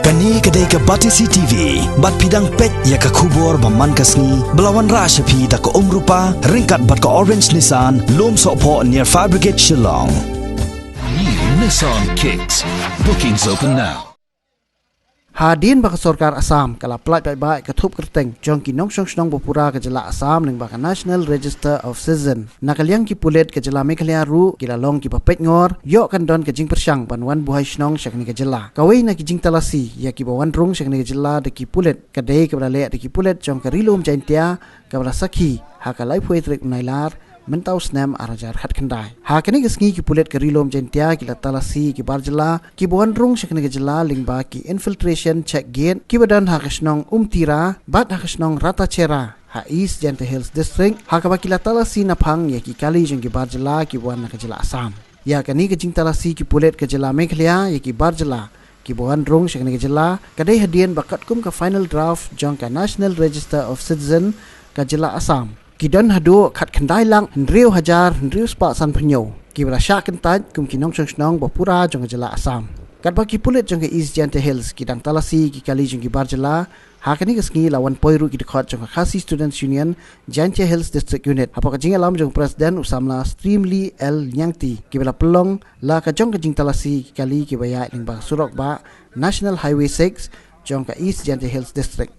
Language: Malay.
Kani kedai ke Batisi TV, bat pidang pet ya ke kubur baman kasni, belawan rasa pi da ke rupa, ringkat bat ke Orange Nissan, lom sokpo near Fire Brigade Shillong. New Nissan Kicks. Bookings open now. Hadin baka Sorkar Assam kala plat baik ketup kerteng jong ki nong snong bopura ke jela Assam ning baka National Register of Citizen nakaliang ki pulet ke jela Meghalaya ru kila long ki papet ngor yo kan don ke jing persyang banwan buhai snong syakni ke jela kawai na ki jing talasi ya ki bawan rung syakni ke jela de ki pulet kadai ke bala de ki pulet jong ke rilum jaintia ke bala sakhi hakalai puetrik nailar mentau snam arajar hat kendai ha kini gesngi ki pulet ke rilom jentia ki latalasi ki barjela ki bon rung syakne ke jela lingba ki infiltration check gate ki badan ha kesnong tira bat ha kesnong rata cera ha East Jante Hills District ha ka baki latalasi na phang ya ki kali jeng ki barjela ki bon na ke jela Assam ya kini ke jing talasi ki pulet ke jela Meghalaya ya ki barjela ki bon rung syakne ke jela kadai hadian bakat kum ka final draft jong ka National Register of Citizen ka jela Assam Kidan hadu kat kendai lang hendriu hajar hendriu spa san penyo ki bala syak kentaj kum kinong snong bapura jong jela Assam kat baki pulit jong East Jante Hills kidang talasi ki kali jong barjela hakani kesngi lawan poiru ki dekat jong Khasi Students Union Jante Hills District Unit apa ka jing alam jong Presiden Usamla Streamly L Nyangti ki bala pelong la ka jong jing talasi ki kali ki baya ling ba surok ba National Highway 6 jong ka East Jante Hills District